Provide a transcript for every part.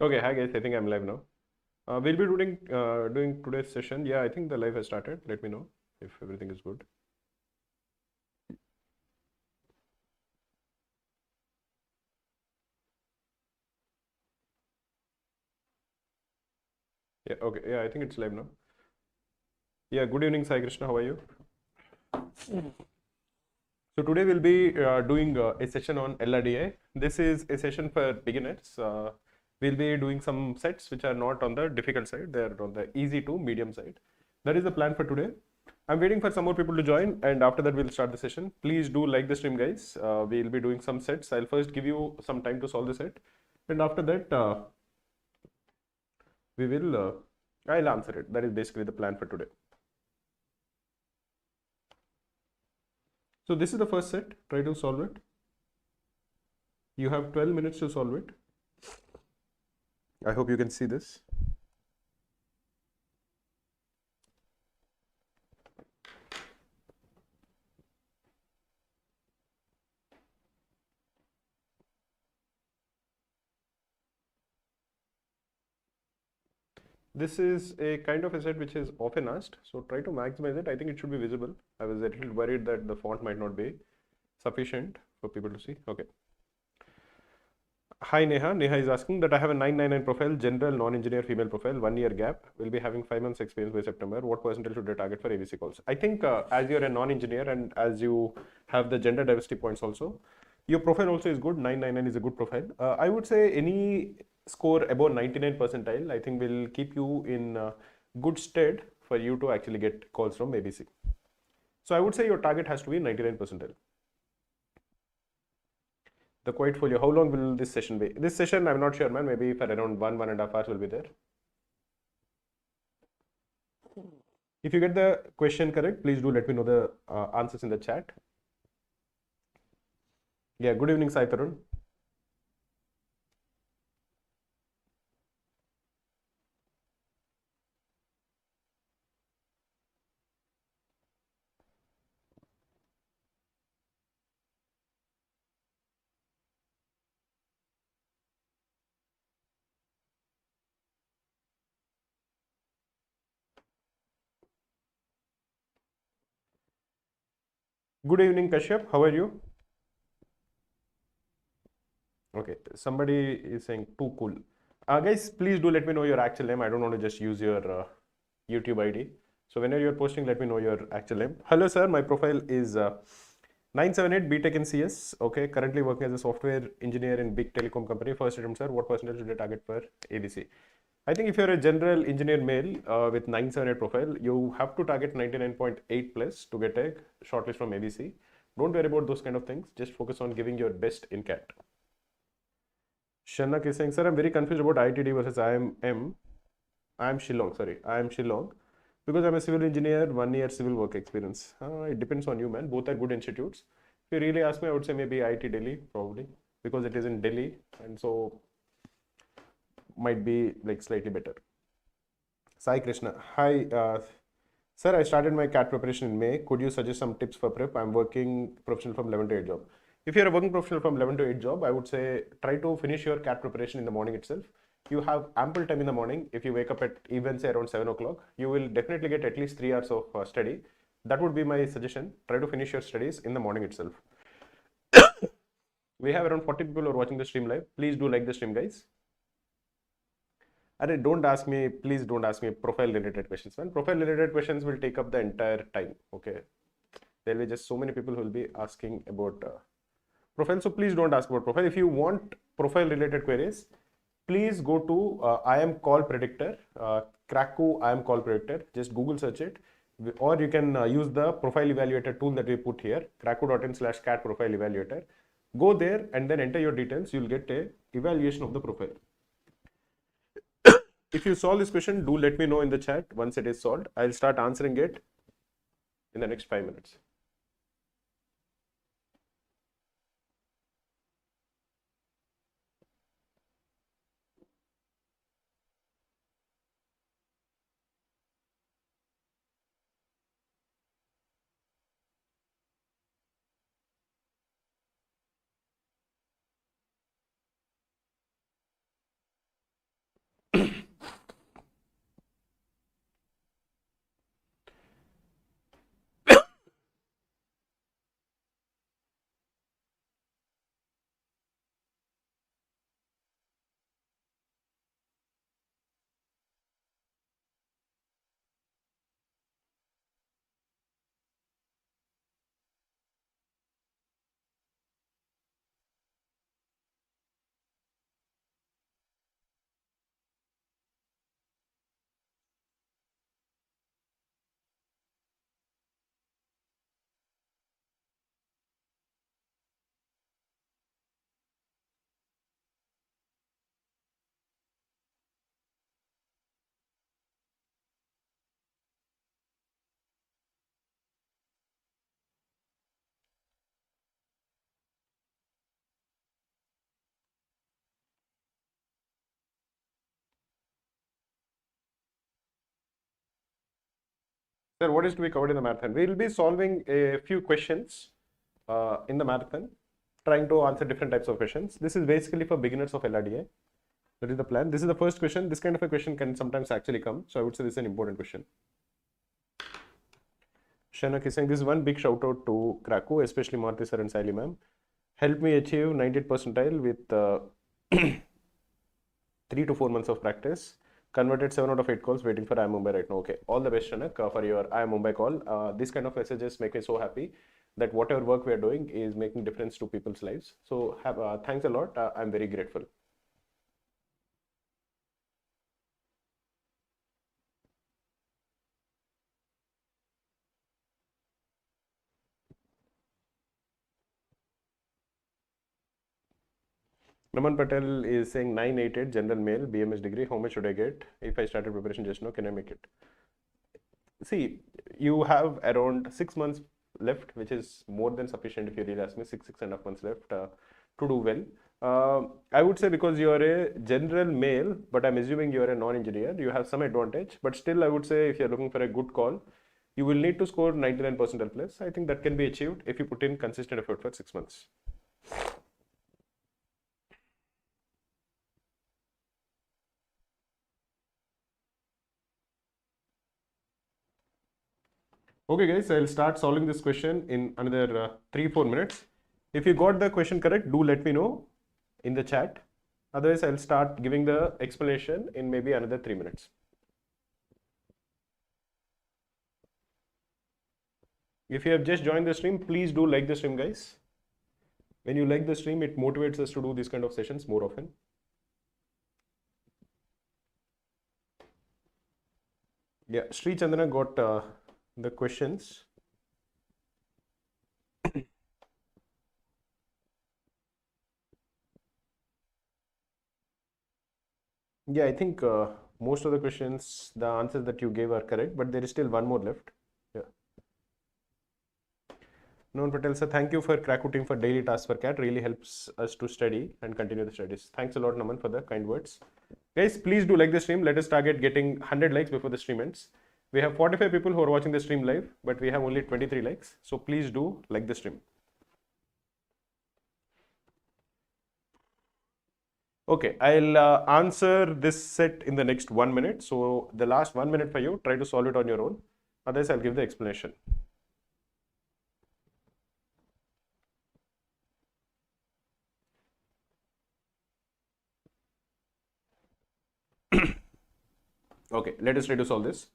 Okay, hi guys. I think I'm live now. We'll be doing today's session. Yeah, I think the live has started. Let me know if everything is good. Yeah, okay. Yeah, I think it's live now. Yeah, good evening, Sai Krishna. How are you? So today we'll be doing a session on LRDI. This is a session for beginners. We'll be doing some sets which are not on the difficult side. They're on the easy to medium side. That is the plan for today. I'm waiting for some more people to join, and after that we'll start the session. Please do like the stream, guys. We'll be doing some sets. I'll first give you some time to solve the set, and after that we will. I'll answer it. That is basically the plan for today. So this is the first set. Try to solve it. You have 12 minutes to solve it. I hope you can see this. This is a kind of a set which is often asked, so try to maximize it. I think it should be visible. I was a little worried that the font might not be sufficient for people to see. Okay. Hi Neha. Neha is asking that I have a 999 profile, general non-engineer female profile, 1 year gap. Will be having 5 months experience by September. What percentage should I target for ABC calls? I think as you're a non-engineer and as you have the gender diversity points also, your profile also is good. 999 is a good profile. I would say any score above 99 percentile, I think will keep you in good stead for you to actually get calls from ABC. So I would say your target has to be 99 percentile. The quiet folio, how long will this session be? This session, I'm not sure, man. Maybe for around 1.5 hours will be there. If you get the question correct, please do let me know the answers in the chat. Yeah, good evening, Sai Tarun. Good evening, Kashyap. How are you? Okay, somebody is saying too cool. Guys, please do let me know your actual name. I don't want to just use your YouTube ID. So whenever you're posting, let me know your actual name. Hello, sir. My profile is 978 BTech in CS. Okay, currently working as a software engineer in big telecom company. First attempt, sir. What percentage should I target for ABC? I think if you're a general engineer male with 978 profile, you have to target 99.8 plus to get a shortlist from ABC. Don't worry about those kind of things. Just focus on giving your best in CAT. Shanak is saying, sir, I'm very confused about ITD versus IMM. I am Shillong, sorry. I am Shillong because I'm a civil engineer, 1 year civil work experience. It depends on you, man. Both are good institutes. If you really ask me, I would say maybe IIT Delhi, probably, because it is in Delhi and so might be like slightly better. Sai Krishna, hi. Sir, I started my CAT preparation in May. Could you suggest some tips for prep? I'm working professional from 11 to 8 job. If you're a working professional from 11 to 8 job, I would say try to finish your CAT preparation in the morning itself. You have ample time in the morning. If you wake up at even say around 7 o'clock, you will definitely get at least 3 hours of study. That would be my suggestion. Try to finish your studies in the morning itself. We have around 40 people who are watching the stream live. Please do like the stream, guys. Don't ask me, please don't ask me profile related questions, man. Profile related questions will take up the entire time. Okay. There will be just so many people who will be asking about profile. So please don't ask about profile. If you want profile related queries, please go to I am call predictor, Cracku I am call predictor. Just Google search it. Or you can use the profile evaluator tool that we put here, cracku.in/cat profile evaluator. Go there and then enter your details. You'll get a evaluation of the profile. If you solve this question, do let me know in the chat. Once it is solved, I'll start answering it in the next 5 minutes. Sir, what is to be covered in the marathon? We will be solving a few questions in the marathon, trying to answer different types of questions. This is basically for beginners of LRDI. That is the plan. This is the first question. This kind of a question can sometimes actually come. So I would say this is an important question. Shanak is saying this is one big shout out to Cracku, especially Maruti sir and Sally ma'am. Help me achieve 90th percentile with 3 to 4 months of practice. Converted 7 out of 8 calls, waiting for I Mumbai right now. Okay, all the best, Shanak, for your I Mumbai call. This kind of messages make me so happy that whatever work we are doing is making difference to people's lives. So thanks a lot. I'm very grateful. Naman Patel is saying 988 general male BMS degree. How much should I get if I started preparation just now? Can I make it? See, you have around 6 months left, which is more than sufficient if you really ask me. 6.5 months left to do well. I would say because you are a general male, but I'm assuming you are a non-engineer, you have some advantage. But still, I would say if you're looking for a good call, you will need to score 99 percentile plus. I think that can be achieved if you put in consistent effort for 6 months. Okay guys, I'll start solving this question in another 3-4 minutes. If you got the question correct, do let me know in the chat. Otherwise, I'll start giving the explanation in maybe another 3 minutes. If you have just joined the stream, please do like the stream, guys. When you like the stream, it motivates us to do these kind of sessions more often. Yeah, Sri Chandana got the questions. Yeah, I think most of the questions, the answers that you gave are correct, but there is still one more left. Yeah. Noon Patel sir, thank you for Cracku team for daily tasks for CAT. Really helps us to study and continue the studies. Thanks a lot, Naman, for the kind words. Guys, please do like the stream. Let us target getting 100 likes before the stream ends. We have 45 people who are watching the stream live, but we have only 23 likes. So please do like the stream. Okay, I'll answer this set in the next 1 minute. So the last 1 minute for you, try to solve it on your own. Otherwise, I'll give the explanation. Okay, let us try to solve this.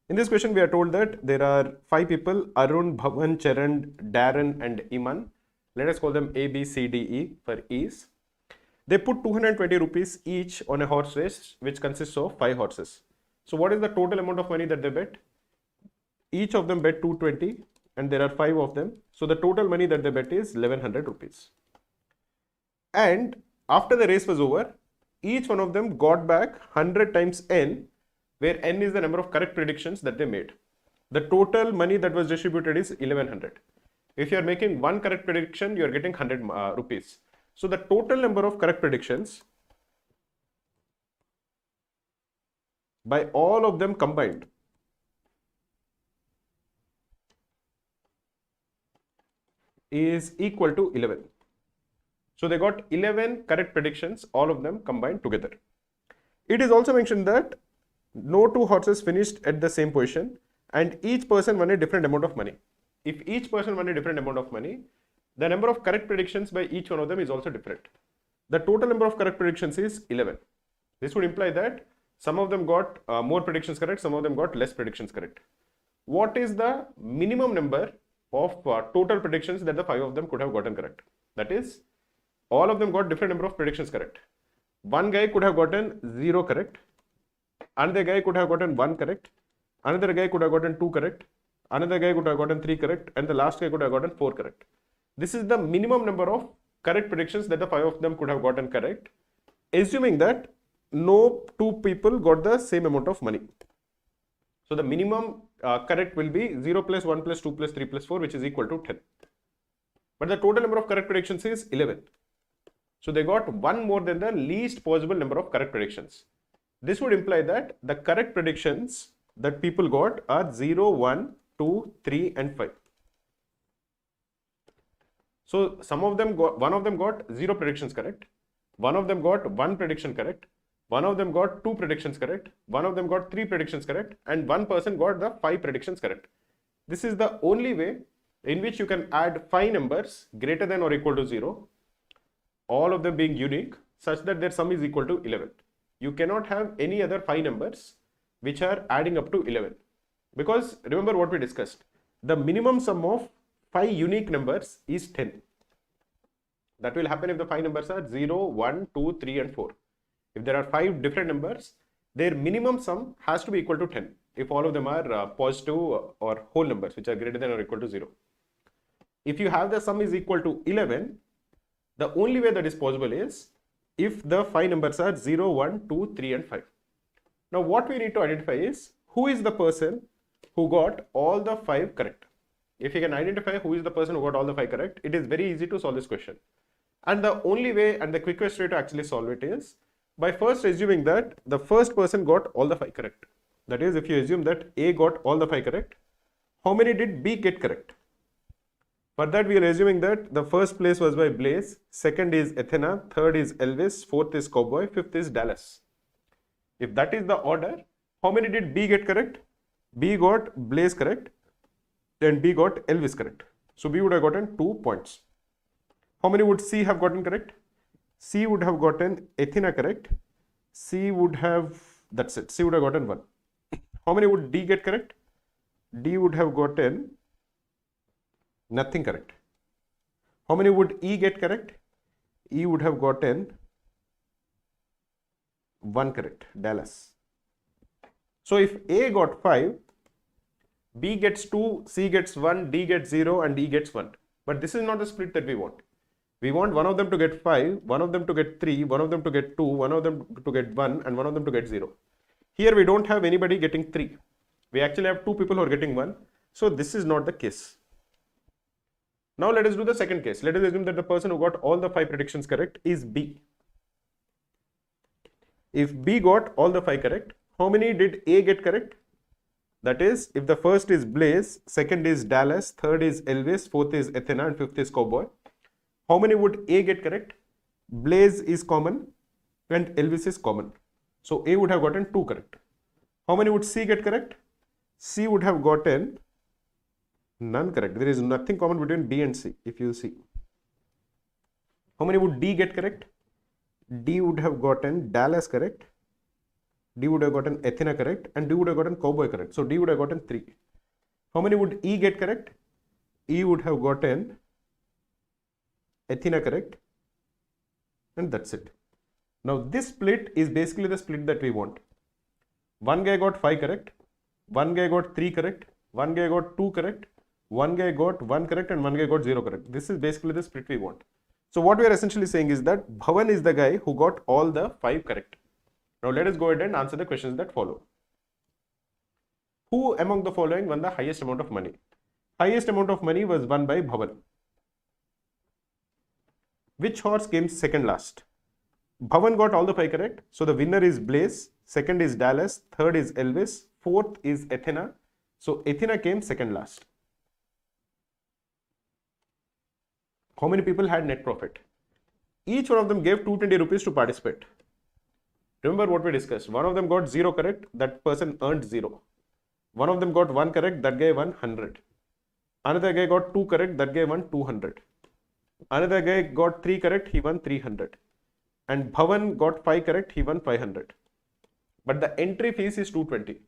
In this question, we are told that there are 5 people, Arun, Bhavan, Charan, Darren and Iman. Let us call them A, B, C, D, E for ease. They put 220 rupees each on a horse race, which consists of 5 horses. So what is the total amount of money that they bet? Each of them bet 220 and there are 5 of them. So the total money that they bet is 1100 rupees. And after the race was over, each one of them got back 100 times N, where N is the number of correct predictions that they made. The total money that was distributed is 1100. If you are making one correct prediction, you are getting 100 rupees. So the total number of correct predictions by all of them combined is equal to 11. So they got 11 correct predictions, all of them combined together. It is also mentioned that no 2 horses finished at the same position and each person won a different amount of money. If each person won a different amount of money, the number of correct predictions by each one of them is also different. The total number of correct predictions is 11. This would imply that some of them got more predictions correct, some of them got less predictions correct. What is the minimum number of total predictions that the 5 of them could have gotten correct? That is, all of them got different number of predictions correct. One guy could have gotten 0 correct, another guy could have gotten 1 correct, another guy could have gotten 2 correct, another guy could have gotten 3 correct, and the last guy could have gotten 4 correct. This is the minimum number of correct predictions that the 5 of them could have gotten correct, assuming that no 2 people got the same amount of money. So the minimum correct will be 0 plus 1 plus 2 plus 3 plus 4, which is equal to 10. But the total number of correct predictions is 11. So they got 1 more than the least possible number of correct predictions. This would imply that the correct predictions that people got are 0, 1, 2, 3 and 5. So some of them got, one of them got 0 predictions correct, one of them got 1 prediction correct, one of them got 2 predictions correct, one of them got 3 predictions correct, and one person got the 5 predictions correct. This is the only way in which you can add 5 numbers greater than or equal to 0, all of them being unique, such that their sum is equal to 11. You cannot have any other 5 numbers which are adding up to 11. Because remember what we discussed, the minimum sum of 5 unique numbers is 10. That will happen if the 5 numbers are 0, 1, 2, 3 and 4. If there are 5 different numbers, their minimum sum has to be equal to 10 if all of them are positive or whole numbers which are greater than or equal to 0. If you have the sum is equal to 11, the only way that is possible is if the 5 numbers are 0, 1, 2, 3 and 5. Now what we need to identify is who is the person who got all the 5 correct. If you can identify who is the person who got all the 5 correct, it is very easy to solve this question. And the only way and the quickest way to actually solve it is by first assuming that the first person got all the 5 correct. That is, if you assume that A got all the 5 correct, how many did B get correct? For that we are assuming that the first place was by Blaze, second is Athena, third is Elvis, fourth is Cowboy, fifth is Dallas. If that is the order, how many did B get correct? B got Blaze correct, then B got Elvis correct. So B would have gotten 2 points. How many would C have gotten correct? C would have gotten Athena correct. C would have, that's it, C would have gotten 1. How many would D get correct? D would have gotten nothing correct. How many would E get correct? E would have gotten 1 correct, Dallas. So if A got 5, B gets 2, C gets 1, D gets 0 and E gets 1. But this is not the split that we want. We want one of them to get 5, one of them to get 3, one of them to get 2, one of them to get 1 and one of them to get 0. Here we don't have anybody getting 3. We actually have 2 people who are getting 1. So this is not the case. Now let us do the second case. Let us assume that the person who got all the 5 predictions correct is B. If B got all the 5 correct, how many did A get correct? That is, if the first is Blaze, second is Dallas, third is Elvis, fourth is Athena and fifth is Cowboy. How many would A get correct? Blaze is common and Elvis is common. So A would have gotten 2 correct. How many would C get correct? C would have gotten none correct. There is nothing common between B and C if you see. How many would D get correct? D would have gotten Dallas correct. D would have gotten Athena correct and D would have gotten Cowboy correct. So D would have gotten 3. How many would E get correct? E would have gotten Athena correct and that's it. Now this split is basically the split that we want. One guy got 5 correct, one guy got 3 correct, one guy got 2 correct, one guy got 1 correct and one guy got 0 correct. This is basically the split we want. So what we are essentially saying is that Bhavan is the guy who got all the 5 correct. Now let us go ahead and answer the questions that follow. Who among the following won the highest amount of money? Highest amount of money was won by Bhavan. Which horse came second last? Bhavan got all the 5 correct. So the winner is Blaze, second is Dallas, third is Elvis, fourth is Athena. So Athena came second last. How many people had net profit? Each one of them gave 220 rupees to participate. Remember what we discussed. One of them got 0 correct, that person earned 0. One of them got 1 correct, that guy won 100. Another guy got 2 correct, that guy won 200. Another guy got 3 correct, he won 300. And Bhavan got 5 correct, he won 500. But the entry fees is 220.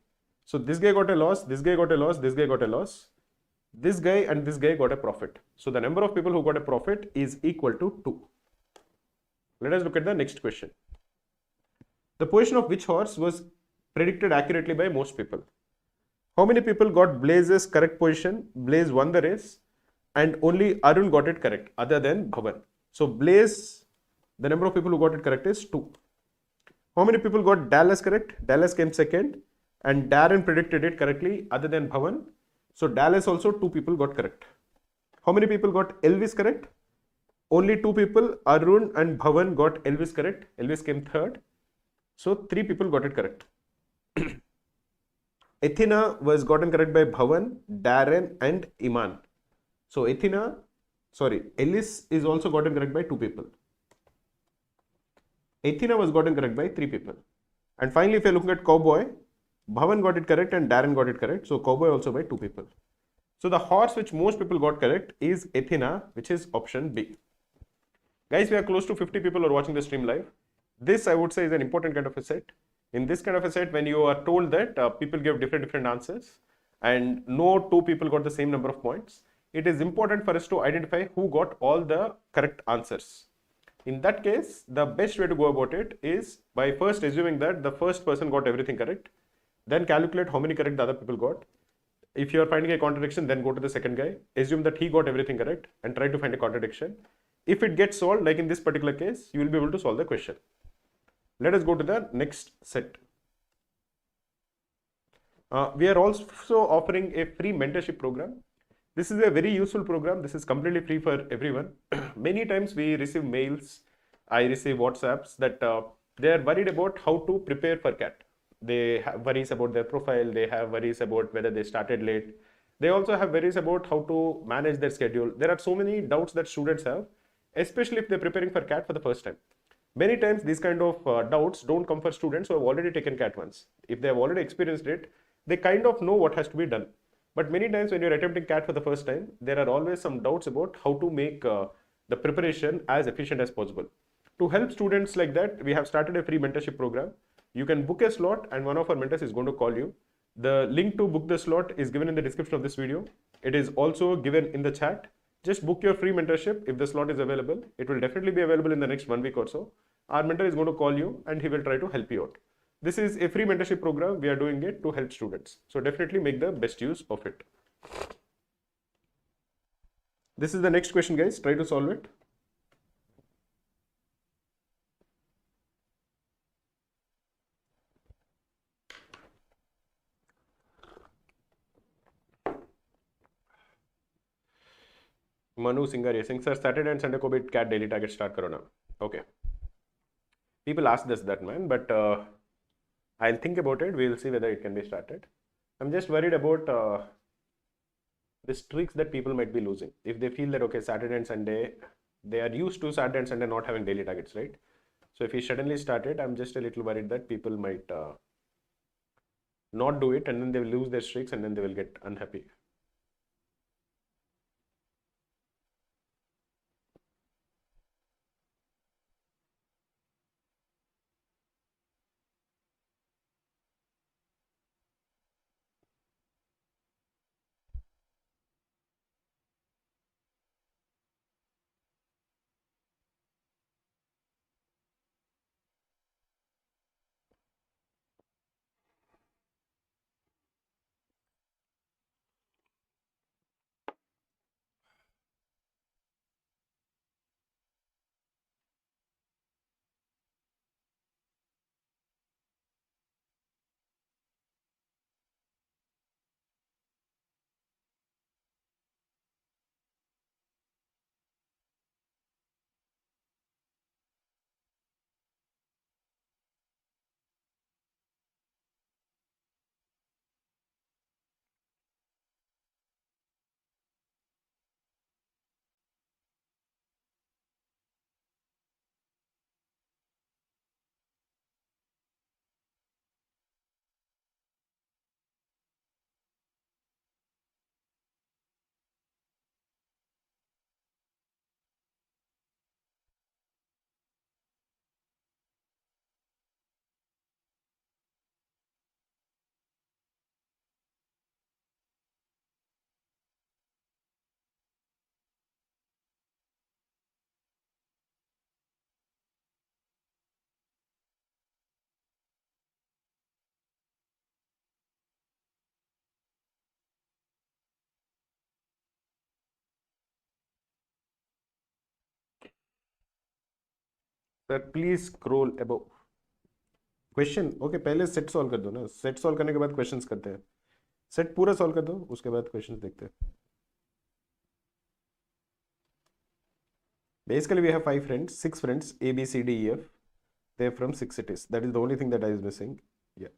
So this guy got a loss, this guy got a loss, this guy got a loss. This guy and this guy got a profit. So the number of people who got a profit is equal to 2. Let us look at the next question. The position of which horse was predicted accurately by most people? How many people got Blaze's correct position? Blaze won the race and only Arun got it correct other than Bhavan. So Blaze, the number of people who got it correct is 2. How many people got Dallas correct? Dallas came second and Darren predicted it correctly other than Bhavan. So Dallas also 2 people got correct. How many people got Elvis correct? Only 2 people, Arun and Bhavan got Elvis correct. Elvis came third. So 3 people got it correct. Athena was gotten correct by Bhavan, Darren, and Iman. So Ellis is also gotten correct by 2 people. Athena was gotten correct by 3 people. And finally, if you're looking at Cowboy, Bhavan got it correct and Darren got it correct. So Cowboy also by 2 people. So the horse which most people got correct is Athena, which is option B. Guys, we are close to 50 people who are watching the stream live. This, I would say, is an important kind of a set. In this kind of a set, when you are told that people give different answers and no 2 people got the same number of points, it is important for us to identify who got all the correct answers. In that case, the best way to go about it is by first assuming that the first person got everything correct, then calculate how many correct the other people got. If you are finding a contradiction, then go to the second guy, assume that he got everything correct and try to find a contradiction. If it gets solved, like in this particular case, you will be able to solve the question. Let us go to the next set. We are also offering a free mentorship program. This is a very useful program. This is completely free for everyone. Many times we receive mails, I receive WhatsApps that they are worried about how to prepare for CAT. They have worries about their profile. They have worries about whether they started late. They also have worries about how to manage their schedule. There are so many doubts that students have, especially if they're preparing for CAT for the first time. Many times these kind of doubts don't come for students who have already taken CAT once. If they have already experienced it, they kind of know what has to be done. But many times when you're attempting CAT for the first time, there are always some doubts about how to make the preparation as efficient as possible. To help students like that, we have started a free mentorship program. You can book a slot and one of our mentors is going to call you. The link to book the slot is given in the description of this video. It is also given in the chat. Just book your free mentorship if the slot is available. It will definitely be available in the next 1 week or so. Our mentor is going to call you and he will try to help you out. This is a free mentorship program. We are doing it to help students. So definitely make the best use of it. This is the next question, guys. Try to solve it. Manu Singhar saying, sir, Saturday and Sunday ko bhi CAT daily target start karo na. Okay. People ask this that, man, but I'll think about it. We'll see whether it can be started. I'm just worried about the streaks that people might be losing. If they feel that, okay, Saturday and Sunday, they are used to Saturday and Sunday not having daily targets, right? So if we suddenly start it, I'm just a little worried that people might not do it and then they will lose their streaks and then they will get unhappy. Sir, please scroll above. Question okay पहले set solve कर दो ना. Set solve करने के बाद questions करते हैं. Set पूरा सॉल्व कर दो, उसके बाद क्वेश्चंस देखते हैं. Basically, we have 5 friends, 6 friends, A, B, C, D, E, F. They're from 6 cities. That is the only thing that I is missing. Yeah.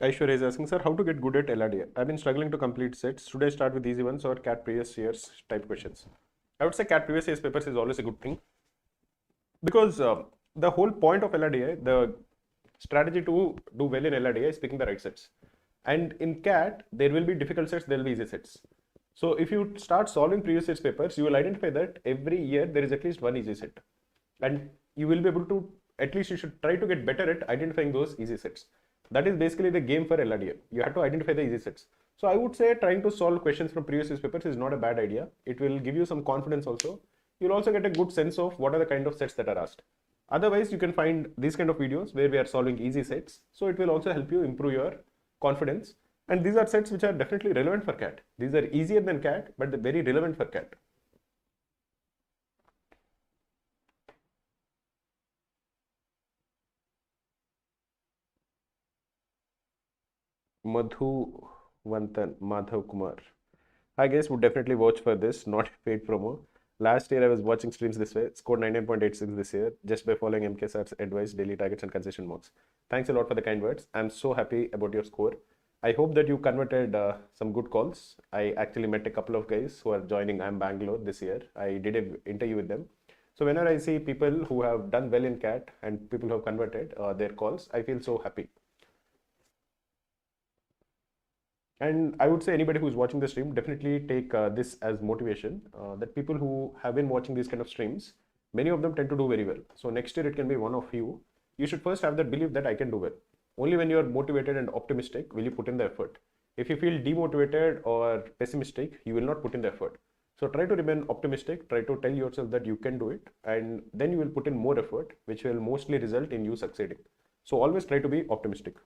Aishwarya is asking, sir, how to get good at LRDI? I've been struggling to complete sets. Should I start with easy ones or CAT previous years type questions? I would say CAT previous years papers is always a good thing because the whole point of LRDI, the strategy to do well in LRDI is picking the right sets. And in CAT, there will be difficult sets, there will be easy sets. So if you start solving previous year's papers, you will identify that every year there is at least one easy set. And you will be able to, at least you should try to get better at identifying those easy sets. That is basically the game for LRDI. You have to identify the easy sets. So I would say trying to solve questions from previous year's papers is not a bad idea. It will give you some confidence also. You'll also get a good sense of what are the kind of sets that are asked. Otherwise, you can find these kind of videos where we are solving easy sets. So it will also help you improve your confidence. And these are sets which are definitely relevant for CAT. These are easier than CAT, but they're very relevant for CAT. Madhav Kumar. I guess would definitely watch for this, not paid promo. Last year I was watching streams this way, scored 99.86 this year just by following MK sir's advice, daily targets and concession marks. Thanks a lot for the kind words. I'm so happy about your score. I hope that you converted some good calls. I actually met a couple of guys who are joining I'm Bangalore this year. I did an interview with them. So whenever I see people who have done well in CAT and people who have converted their calls, I feel so happy. And I would say anybody who's watching the stream, definitely take this as motivation that people who have been watching these kind of streams, many of them tend to do very well. So next year it can be one of you. You should first have that belief that I can do well. Only when you're motivated and optimistic will you put in the effort. If you feel demotivated or pessimistic, you will not put in the effort. So try to remain optimistic, try to tell yourself that you can do it, and then you will put in more effort, which will mostly result in you succeeding. So always try to be optimistic.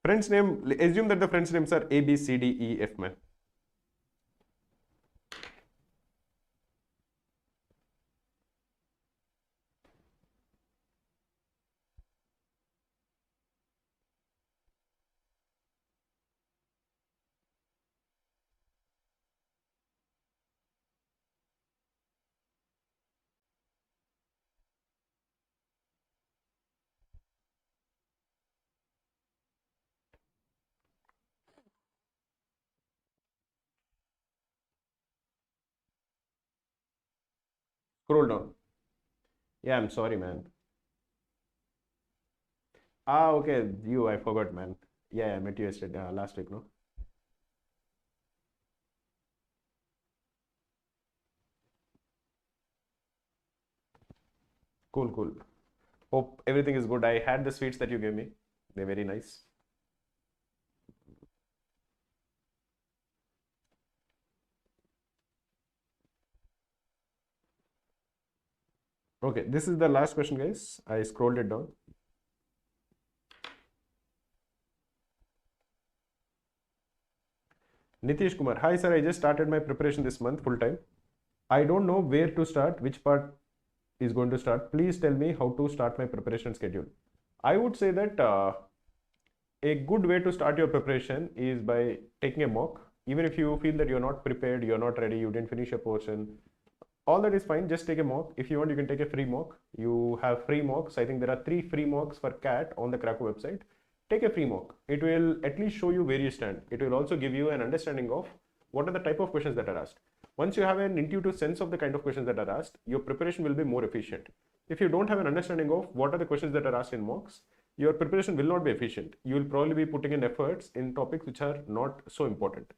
Friends name, assume that the friends names are A, B, C, D, E, F, man. Scroll down. Yeah, I'm sorry, man. Ah, okay, you, I forgot, man. Yeah, I met you yesterday, last week, no? Cool, cool. Hope everything is good. I had the sweets that you gave me. They're very nice. Okay, this is the last question, guys. I scrolled it down. Nitish Kumar. Hi, sir. I just started my preparation this month full time. I don't know where to start, which part is going to start. Please tell me how to start my preparation schedule. I would say that a good way to start your preparation is by taking a mock. Even if you feel that you're not prepared, you're not ready, you didn't finish your portion, all that is fine. Just take a mock. If you want, you can take a free mock. You have free mocks. I think there are 3 free mocks for CAT on the Cracku website. Take a free mock. It will at least show you where you stand. It will also give you an understanding of what are the type of questions that are asked. Once you have an intuitive sense of the kind of questions that are asked, your preparation will be more efficient. If you don't have an understanding of what are the questions that are asked in mocks, your preparation will not be efficient. You will probably be putting in efforts in topics which are not so important.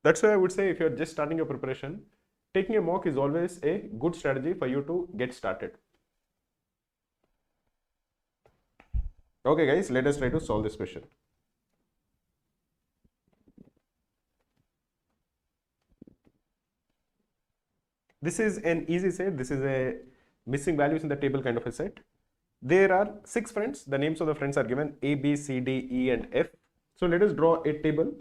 That's why I would say if you're just starting your preparation, taking a mock is always a good strategy for you to get started. Okay guys, let us try to solve this question. This is an easy set. This is a missing values in the table kind of a set. There are 6 friends. The names of the friends are given A, B, C, D, E and F. So let us draw a table.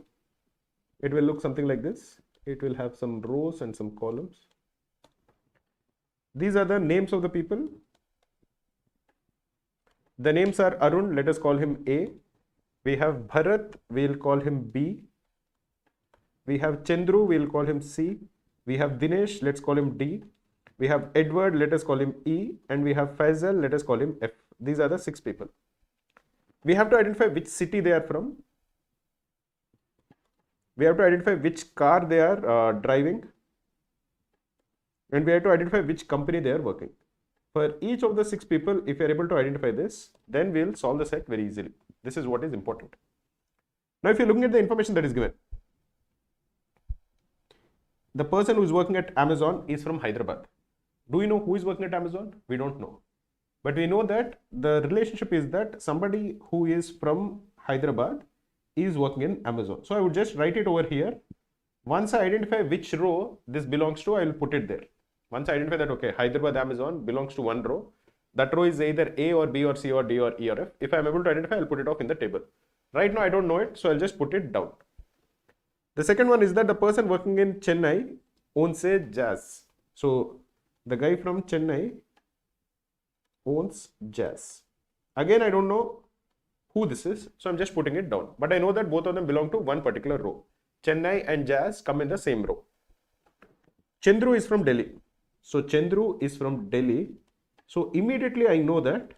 It will look something like this. It will have some rows and some columns. These are the names of the people. The names are Arun, let us call him A. We have Bharat, we'll call him B. We have Chandru, we'll call him C. We have Dinesh, let's call him D. We have Edward, let us call him E, and we have Faisal, let us call him F. These are the 6 people. We have to identify which city they are from. We have to identify which car they are driving, and we have to identify which company they are working. For each of the 6 people, if you are able to identify this, then we'll solve the set very easily. This is what is important. Now, if you're looking at the information that is given, the person who is working at Amazon is from Hyderabad. Do we know who is working at Amazon? We don't know. But we know that the relationship is that somebody who is from Hyderabad is working in Amazon. So I would just write it over here. Once I identify which row this belongs to, I will put it there. Once I identify that, okay, Hyderabad Amazon belongs to one row. That row is either A or B or C or D or E or F. If I'm able to identify, I'll put it off in the table. Right now, I don't know it, so I'll just put it down. The second one is that the person working in Chennai owns a Jazz. So the guy from Chennai owns Jazz. Again, I don't know who this is, so I'm just putting it down. But I know that both of them belong to one particular row. Chennai and Jazz come in the same row. Chandru is from Delhi. So Chandru is from Delhi. So immediately I know that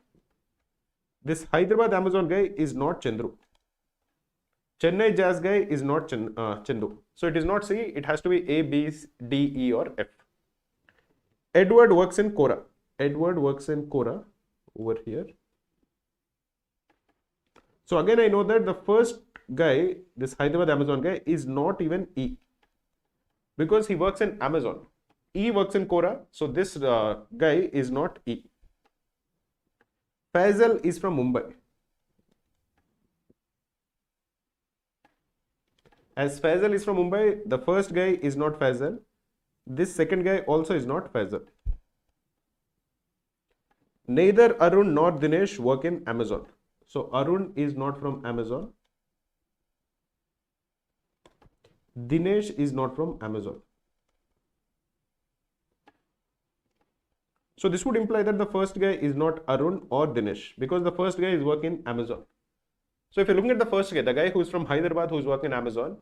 this Hyderabad Amazon guy is not Chandru. Chennai Jazz guy is not Chandu. So it is not C, it has to be A, B, D, E or F. Edward works in Cora. Edward works in Cora over here. So again, I know that the first guy, this Hyderabad Amazon guy, is not even E, because he works in Amazon. E works in Cora, so this guy is not E. Faisal is from Mumbai. As Faisal is from Mumbai, the first guy is not Faisal. This second guy also is not Faisal. Neither Arun nor Dinesh work in Amazon. So Arun is not from Amazon. Dinesh is not from Amazon. So this would imply that the first guy is not Arun or Dinesh, because the first guy is working Amazon. So if you're looking at the first guy, the guy who is from Hyderabad who is working Amazon,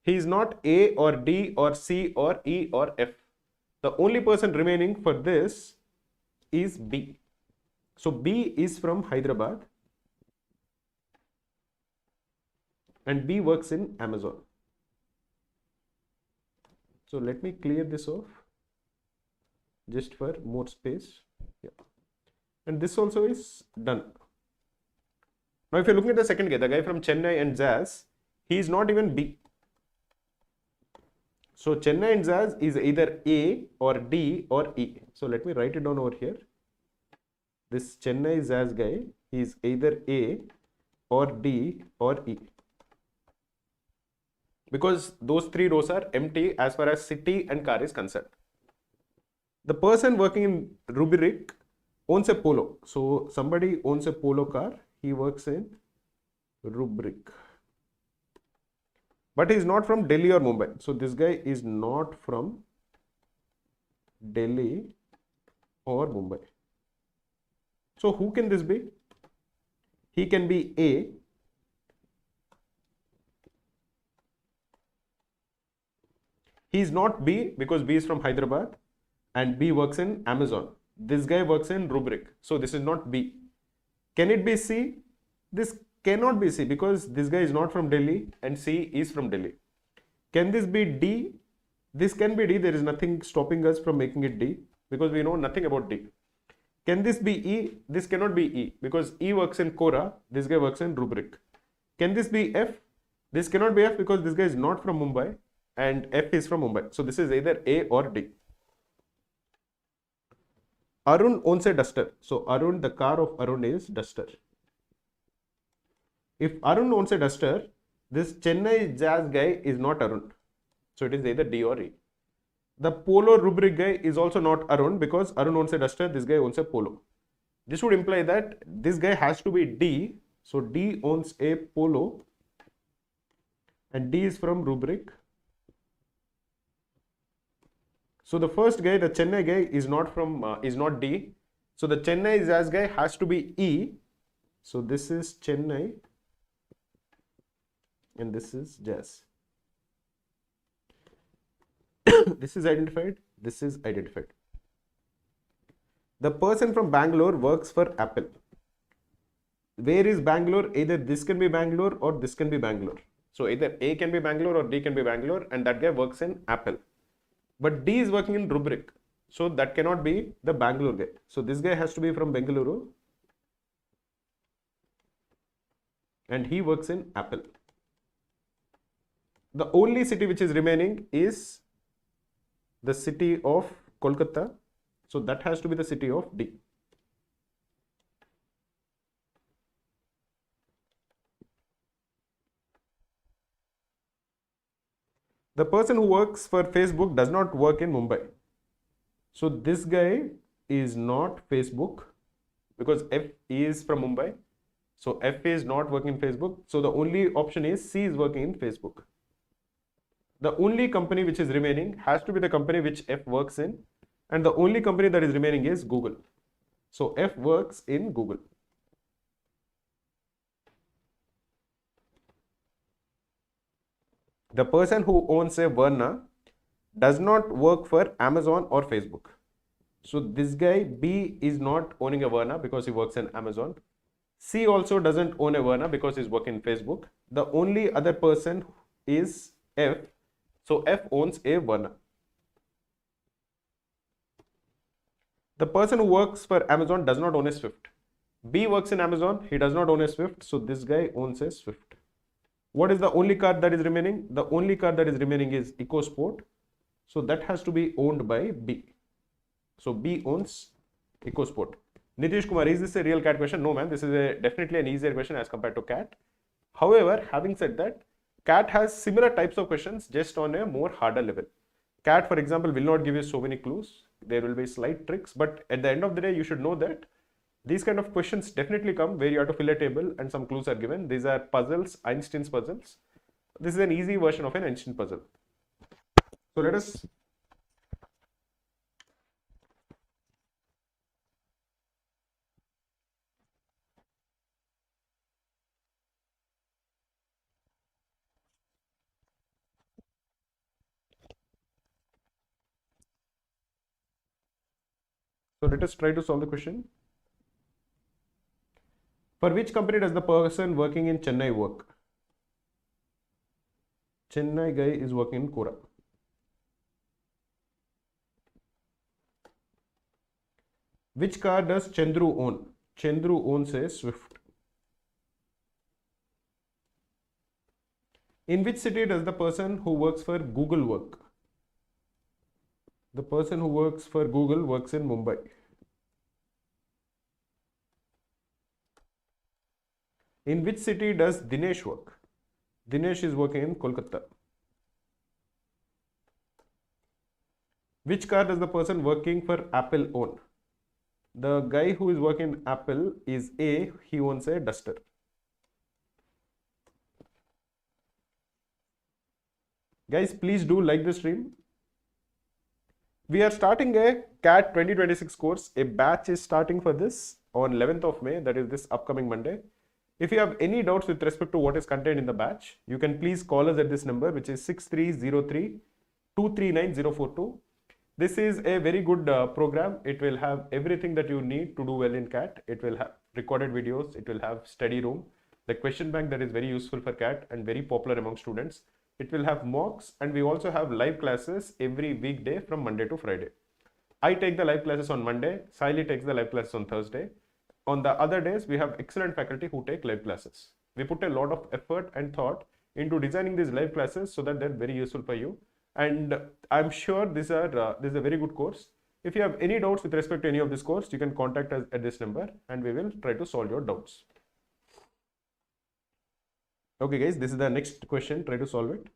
he is not A or D or C or E or F. The only person remaining for this is B. So B is from Hyderabad and B works in Amazon. So let me clear this off just for more space. Yeah. And this also is done. Now if you're looking at the second guy, the guy from Chennai and Jazz, he is not even B. So Chennai and Jazz is either A or D or E. So let me write it down over here. This Chennai Jazz guy is either A or D or E, because those 3 rows are empty as far as city and car is concerned. The person working in Rubric owns a Polo. So somebody owns a Polo car. He works in Rubric. But he is not from Delhi or Mumbai. So this guy is not from Delhi or Mumbai. So who can this be? He can be A. He is not B, because B is from Hyderabad and B works in Amazon. This guy works in Rubric. So this is not B. Can it be C? This cannot be C, because this guy is not from Delhi and C is from Delhi. Can this be D? This can be D. There is nothing stopping us from making it D, because we know nothing about D. Can this be E? This cannot be E, because E works in Cora. This guy works in Rubric. Can this be F? This cannot be F, because this guy is not from Mumbai and F is from Mumbai. So this is either A or D. Arun owns a Duster. So Arun, the car of Arun is Duster. If Arun owns a Duster, this Chennai Jazz guy is not Arun. So it is either D or E. The Polo Rubric guy is also not Arun, because Arun owns a Duster, this guy owns a Polo. This would imply that this guy has to be D. So D owns a Polo and D is from Rubric. So the first guy, the Chennai guy, is not D. So the Chennai Jazz guy has to be E. So this is Chennai and this is Jazz. This is identified, this is identified. The person from Bangalore works for Apple. Where is Bangalore? Either this can be Bangalore or this can be Bangalore. So either A can be Bangalore or D can be Bangalore, and that guy works in Apple. But D is working in Rubric. So that cannot be the Bangalore guy. So this guy has to be from Bengaluru and he works in Apple. The only city which is remaining is the city of Kolkata. So that has to be the city of D. The person who works for Facebook does not work in Mumbai. So this guy is not Facebook because F is from Mumbai. So F is not working in Facebook. So the only option is C is working in Facebook. The only company which is remaining has to be the company which F works in, and the only company that is remaining is Google. So F works in Google. The person who owns a Verna does not work for Amazon or Facebook. So this guy B is not owning a Verna because he works in Amazon. C also doesn't own a Verna because he's working in Facebook. The only other person is F. So F owns a Verna. The person who works for Amazon does not own a Swift. B works in Amazon. He does not own a Swift. So this guy owns a Swift. What is the only car that is remaining? The only car that is remaining is EcoSport. So that has to be owned by B. So B owns EcoSport. Nitish Kumar, is this a real CAT question? No, man. This is definitely an easier question as compared to CAT. However, having said that, CAT has similar types of questions just on a more harder level. CAT, for example, will not give you so many clues. There will be slight tricks, but at the end of the day, you should know that these kind of questions definitely come where you have to fill a table and some clues are given. These are puzzles, Einstein's puzzles. This is an easy version of an Einstein puzzle. So let us try to solve the question. For which company does the person working in Chennai work? Chennai guy is working in Kora. Which car does Chandru own? Chandru owns a Swift. In which city does the person who works for Google work? The person who works for Google works in Mumbai. In which city does Dinesh work? Dinesh is working in Kolkata. Which car does the person working for Apple own? The guy who is working in Apple is A. He owns a Duster. Guys, please do like the stream. We are starting a CAT 2026 course. A batch is starting for this on 11th of May, that is this upcoming Monday. If you have any doubts with respect to what is contained in the batch, you can please call us at this number, which is 6303 239 042. This is a very good program. It will have everything that you need to do well in CAT. It will have recorded videos. It will have study room, the question bank that is very useful for CAT and very popular among students. It will have mocks, and we also have live classes every weekday from Monday to Friday. I take the live classes on Monday. Siley takes the live classes on Thursday. On the other days, we have excellent faculty who take live classes. We put a lot of effort and thought into designing these live classes so that they're very useful for you. And I'm sure this is a very good course. If you have any doubts with respect to any of this course, you can contact us at this number and we will try to solve your doubts. Okay guys, this is the next question. Try to solve it.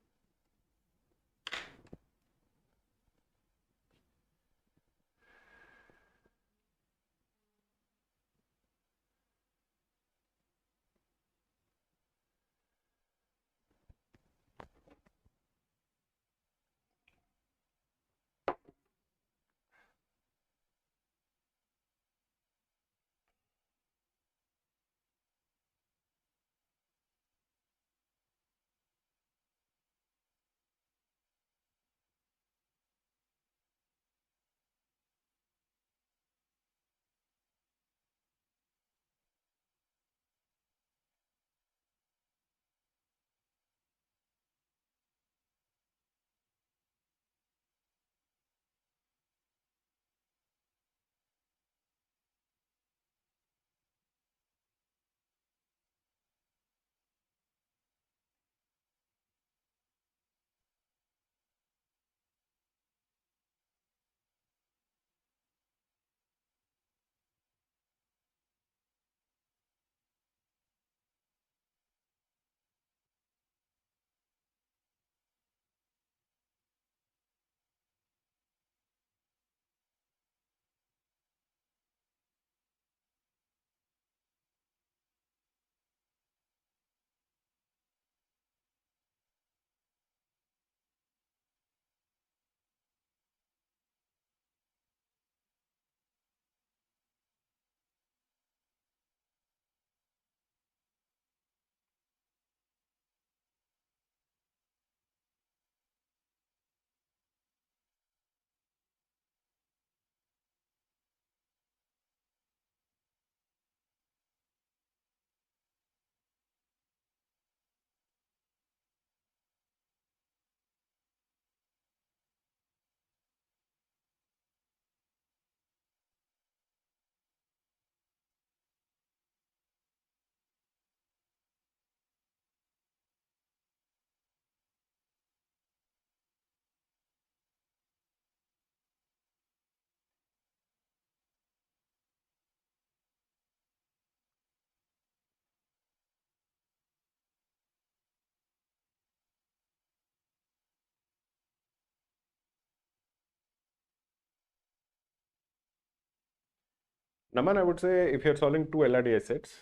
Naman, I would say if you're solving two LRDI sets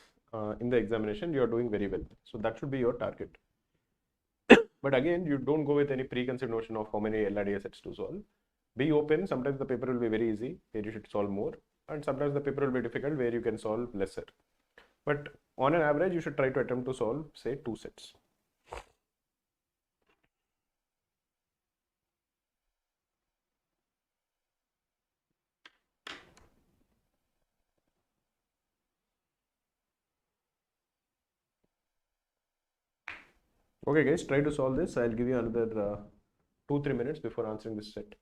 in the examination, you're doing very well. So that should be your target. But again, you don't go with any preconceived notion of how many LRDI sets to solve. Be open. Sometimes the paper will be very easy, where you should solve more, and sometimes the paper will be difficult, where you can solve lesser. But on an average, you should try to attempt to solve, say, two sets. Okay, guys, try to solve this. I'll give you another 2-3 minutes before answering this set.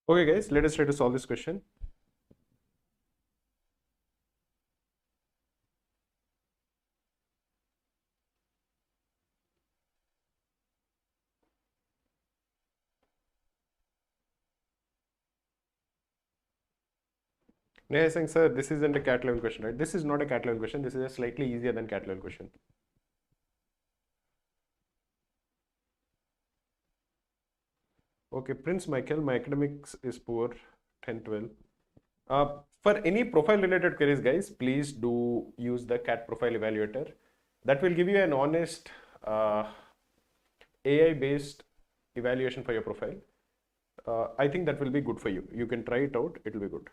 Okay guys, let us try to solve this question. Neha Singh sir, this isn't a cat level question, right? This is not a cat level question. This is a slightly easier than cat level question. Okay, Prince Michael, my academics is poor, 10, 12. For any profile related queries, guys, please do use the cat profile evaluator. That will give you an honest AI based evaluation for your profile. I think that will be good for you. You can try it out, it will be good.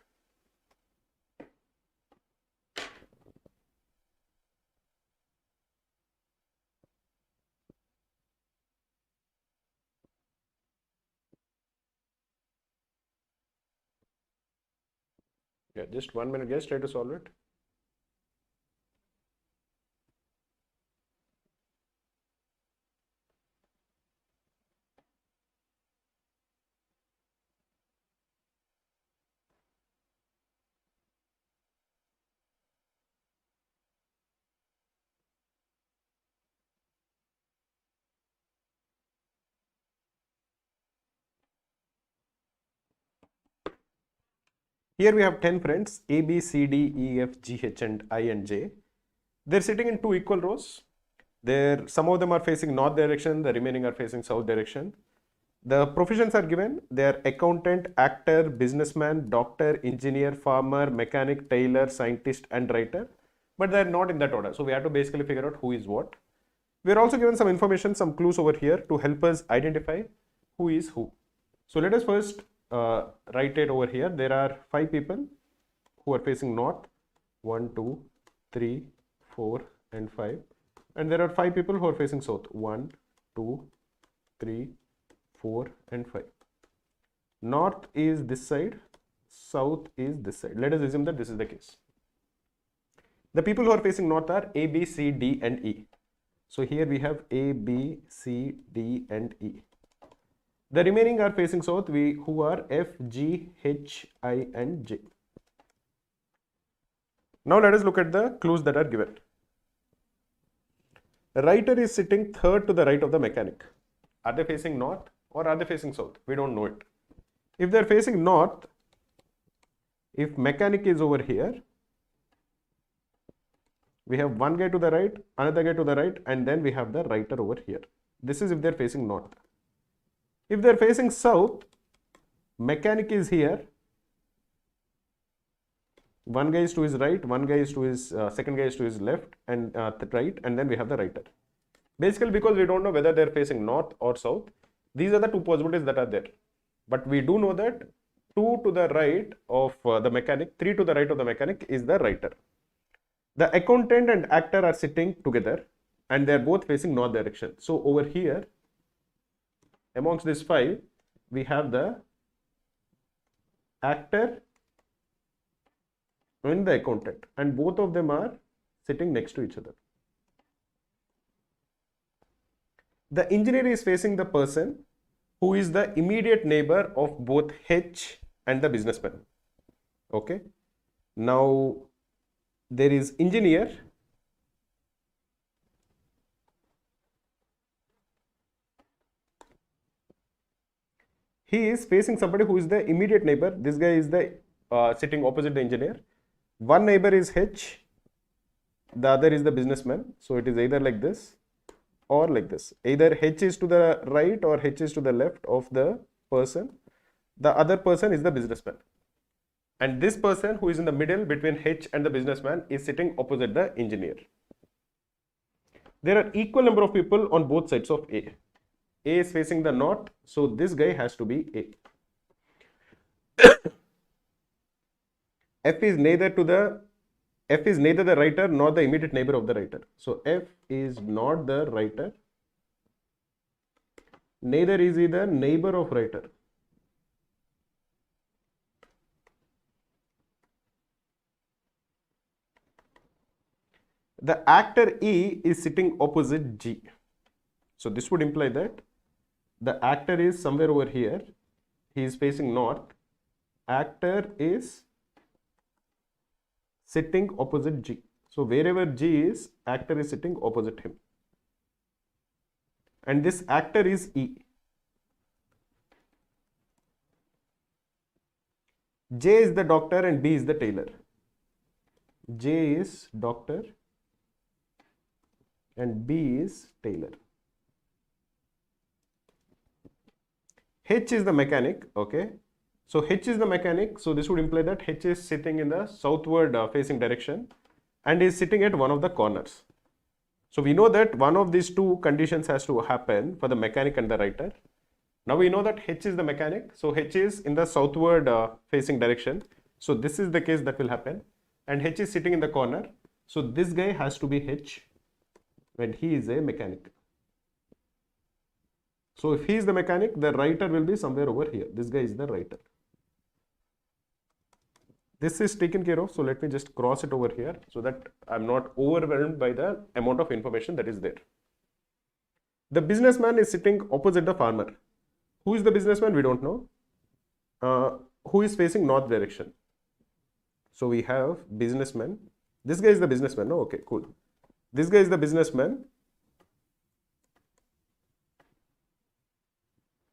Yeah, just 1 minute, guys, try to solve it. Here we have 10 friends, A, B, C, D, E, F, G, H, and I and J. They're sitting in 2 equal rows. Some of them are facing north direction, the remaining are facing south direction. The professions are given. They are accountant, actor, businessman, doctor, engineer, farmer, mechanic, tailor, scientist, and writer. But they are not in that order. So we have to basically figure out who is what. We are also given some information, some clues over here to help us identify who is who. So let us first write it over here. There are 5 people who are facing north. 1, 2, 3, 4, and 5. And there are 5 people who are facing south. 1, 2, 3, 4, and 5. North is this side, south is this side. Let us assume that this is the case. The people who are facing north are A, B, C, D, and E. So here we have A, B, C, D, and E. The remaining are facing south, who are F, G, H, I, and J. Now let us look at the clues that are given. The writer is sitting third to the right of the mechanic. Are they facing north or are they facing south? We don't know it. If they're facing north, if mechanic is over here, we have one guy to the right, another guy to the right, and then we have the writer over here. This is if they're facing north. If they're facing south, mechanic is here. One guy is to his right, one guy is to his second guy is to his left and the right, and then we have the writer. Basically, because we don't know whether they're facing north or south, these are the 2 possibilities that are there. But we do know that 2 to the right of the mechanic, 3 to the right of the mechanic is the writer. The accountant and actor are sitting together and they're both facing north direction. So over here, amongst these 5, we have the actor and the accountant, and both of them are sitting next to each other. The engineer is facing the person who is the immediate neighbor of both H and the businessman. Okay. Now there is engineer. He is facing somebody who is the immediate neighbor. This guy is the sitting opposite the engineer. One neighbor is H, the other is the businessman. So it is either like this or like this. Either H is to the right or H is to the left of the person. The other person is the businessman. And this person who is in the middle between H and the businessman is sitting opposite the engineer. There are equal number of people on both sides of A. A is facing the north, so this guy has to be A. F is neither the writer nor the immediate neighbor of the writer. So F is not the writer, neither is he the neighbor of writer. The actor E is sitting opposite G. So this would imply that the actor is somewhere over here. He is facing north actor is sitting opposite G. So wherever G is, actor is sitting opposite him. And this actor is E. J is the doctor and B is the tailor. J is doctor and B is tailor. H is the mechanic, okay. So H is the mechanic, so this would imply that H is sitting in the southward facing direction and is sitting at one of the corners. So we know that one of these two conditions has to happen for the mechanic and the writer. Now we know that H is the mechanic, so H is in the southward facing direction. So this is the case that will happen, and H is sitting in the corner. So this guy has to be H when he is a mechanic. So if he is the mechanic, the writer will be somewhere over here. This guy is the writer. This is taken care of, so let me just cross it over here so that I'm not overwhelmed by the amount of information that is there. The businessman is sitting opposite the farmer. Who is the businessman? We don't know. Who is facing north direction? So we have businessman. This guy is the businessman. No, okay, cool. This guy is the businessman.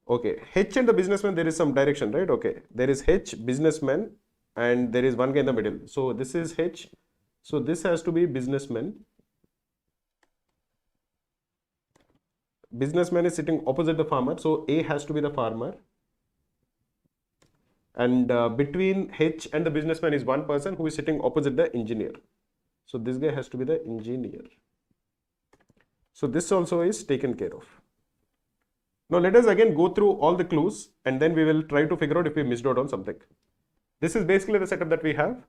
Okay, H and the businessman, there is some direction, right? Okay, there is H, businessman, and there is one guy in the middle. So this is H. So this has to be businessman. Businessman is sitting opposite the farmer. So A has to be the farmer. And between H and the businessman is one person who is sitting opposite the engineer. So this guy has to be the engineer. So this also is taken care of. Now let us again go through all the clues and then we will try to figure out if we missed out on something. This is basically the setup that we have.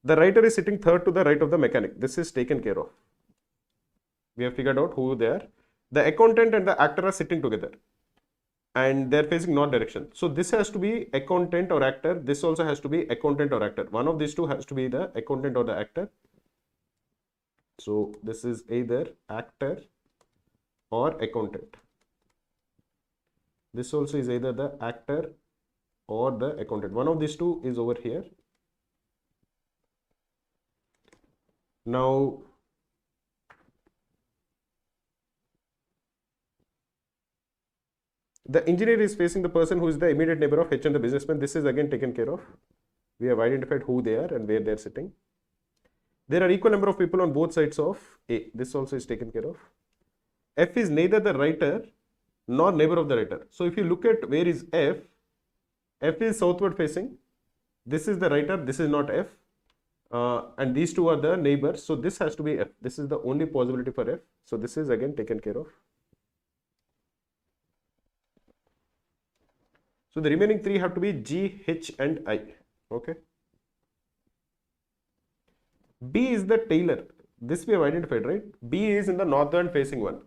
The writer is sitting third to the right of the mechanic. This is taken care of. We have figured out who they are. The accountant and the actor are sitting together and they are facing north direction. So this has to be accountant or actor. This also has to be accountant or actor. One of these two has to be the accountant or the actor. So this is either actor or accountant. This also is either the actor or the accountant. One of these two is over here. Now, the engineer is facing the person who is the immediate neighbor of H and the businessman. This is again taken care of. We have identified who they are and where they are sitting. There are equal number of people on both sides of A. This also is taken care of. F is neither the writer nor neighbor of the writer. So if you look at where is F, F is southward facing. This is the writer, this is not F. And these two are the neighbors. So this has to be F. This is the only possibility for F. So this is again taken care of. So the remaining three have to be G, H and I. Okay. B is the tailor. This we have identified, right? B is in the northern facing one.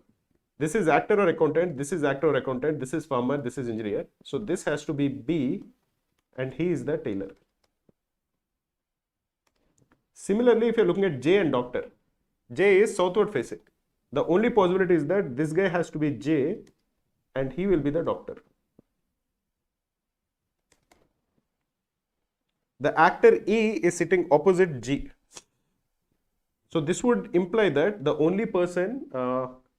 This is actor or accountant, this is actor or accountant, this is farmer, this is engineer. So this has to be B and he is the tailor. Similarly, if you are looking at J and doctor, J is southward facing. The only possibility is that this guy has to be J and he will be the doctor. The actor E is sitting opposite G. So this would imply that the only person,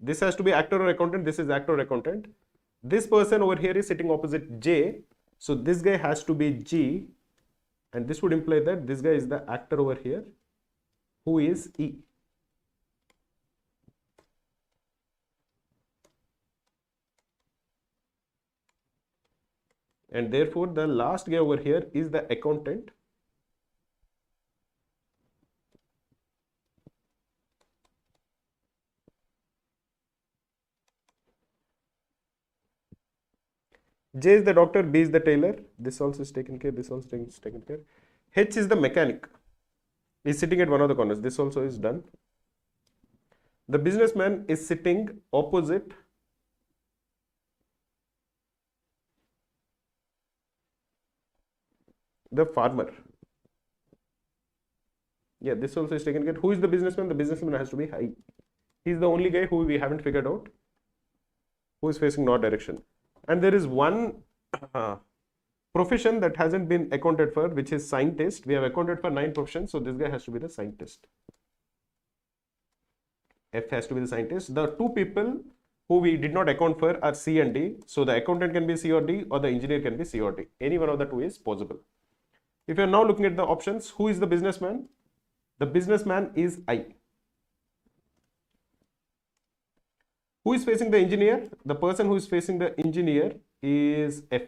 this has to be actor or accountant, this is actor or accountant. This person over here is sitting opposite J. So this guy has to be G. And this would imply that this guy is the actor over here, who is E. And therefore, the last guy over here is the accountant. J is the doctor, B is the tailor. This also is taken care, this also is taken care. H is the mechanic. He is sitting at one of the corners. This also is done. The businessman is sitting opposite the farmer. Yeah, this also is taken care. Who is the businessman? The businessman has to be high. He is the only guy who we haven't figured out, who is facing north direction. And there is one Profession that hasn't been accounted for, which is scientist. We have accounted for 9 professions, so this guy has to be the scientist. F has to be the scientist. The two people who we did not account for are C and D. So the accountant can be C or D, or the engineer can be C or D. Any one of the two is possible. If you are now looking at the options, who is the businessman? The businessman is I. Who is facing the engineer? The person who is facing the engineer is F.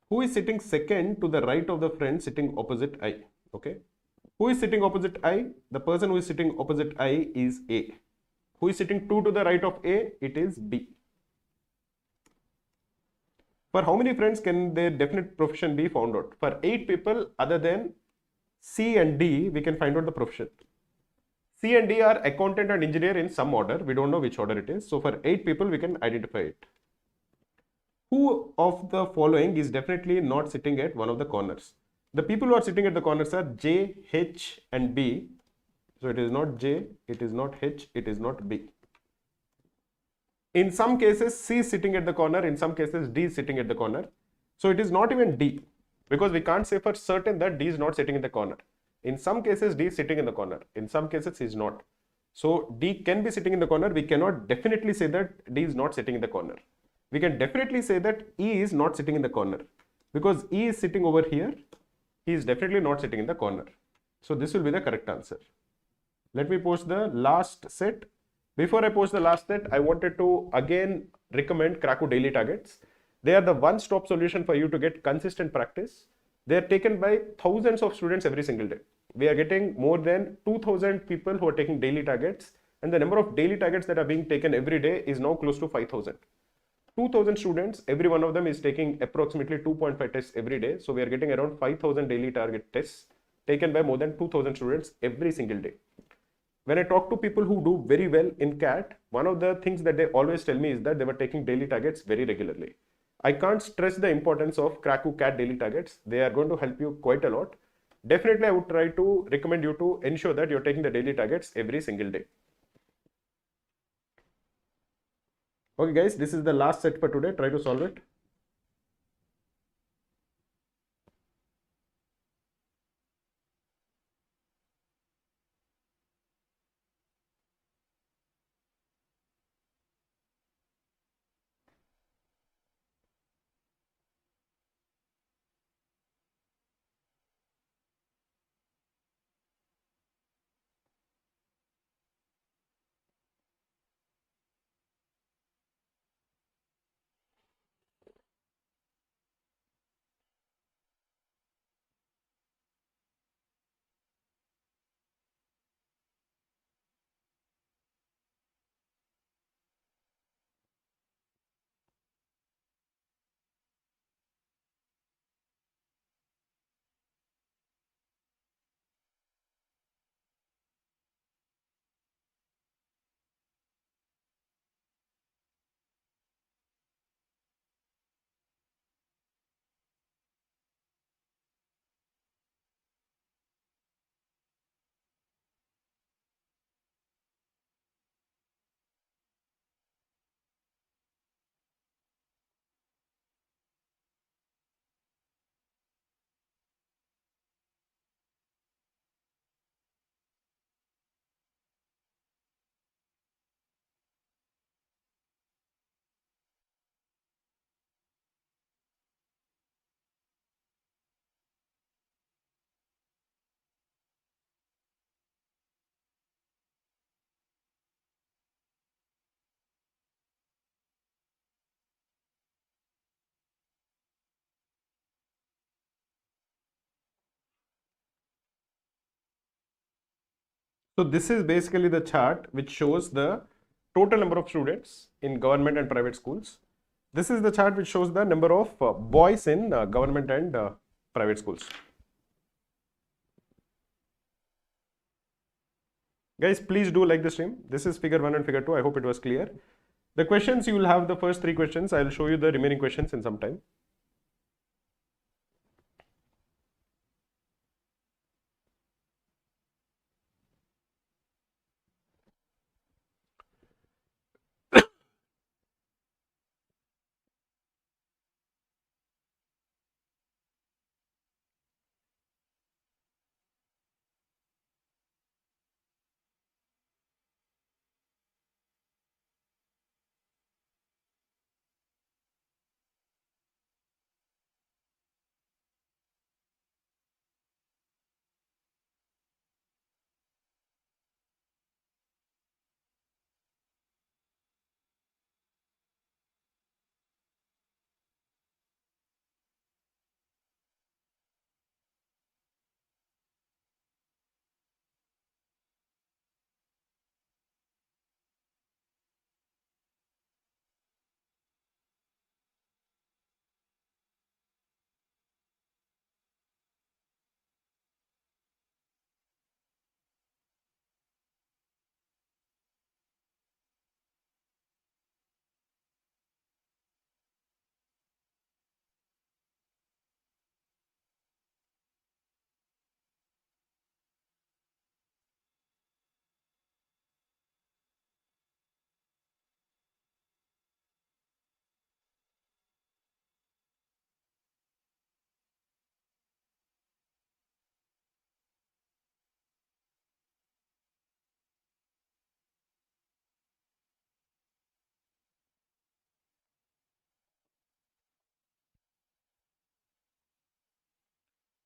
Who is sitting second to the right of the friend sitting opposite I? Okay. Who is sitting opposite I? The person who is sitting opposite I is A. Who is sitting 2 to the right of A? It is B. For how many friends can their definite profession be found out? For 8 people other than C and D, we can find out the profession. C and D are accountant and engineer in some order. We don't know which order it is. So for 8 people, we can identify it. Who of the following is definitely not sitting at one of the corners? The people who are sitting at the corners are J, H and B. So it is not J, it is not H, it is not B. In some cases, C is sitting at the corner. In some cases, D is sitting at the corner. So it is not even D, because we can't say for certain that D is not sitting in the corner. In some cases, D is sitting in the corner. In some cases, he is not. So D can be sitting in the corner. We cannot definitely say that D is not sitting in the corner. We can definitely say that E is not sitting in the corner, because E is sitting over here. He is definitely not sitting in the corner. So this will be the correct answer. Let me post the last set. Before I post the last set, I wanted to again recommend Cracku daily targets. They are the one-stop solution for you to get consistent practice. They are taken by thousands of students every single day. We are getting more than 2,000 people who are taking daily targets, and the number of daily targets that are being taken every day is now close to 5,000. 2,000 students, every one of them is taking approximately 2.5 tests every day. So we are getting around 5,000 daily target tests taken by more than 2,000 students every single day. When I talk to people who do very well in CAT, one of the things that they always tell me is that they were taking daily targets very regularly. I can't stress the importance of Cracku CAT daily targets. They are going to help you quite a lot. Definitely, I would try to recommend you to ensure that you're taking the daily targets every single day. Okay guys, this is the last set for today. Try to solve it. So this is basically the chart which shows the total number of students in government and private schools. This is the chart which shows the number of boys in government and private schools. Guys, please do like the stream. This is figure 1 and figure 2. I hope it was clear. The questions, you will have the first 3 questions. I will show you the remaining questions in some time.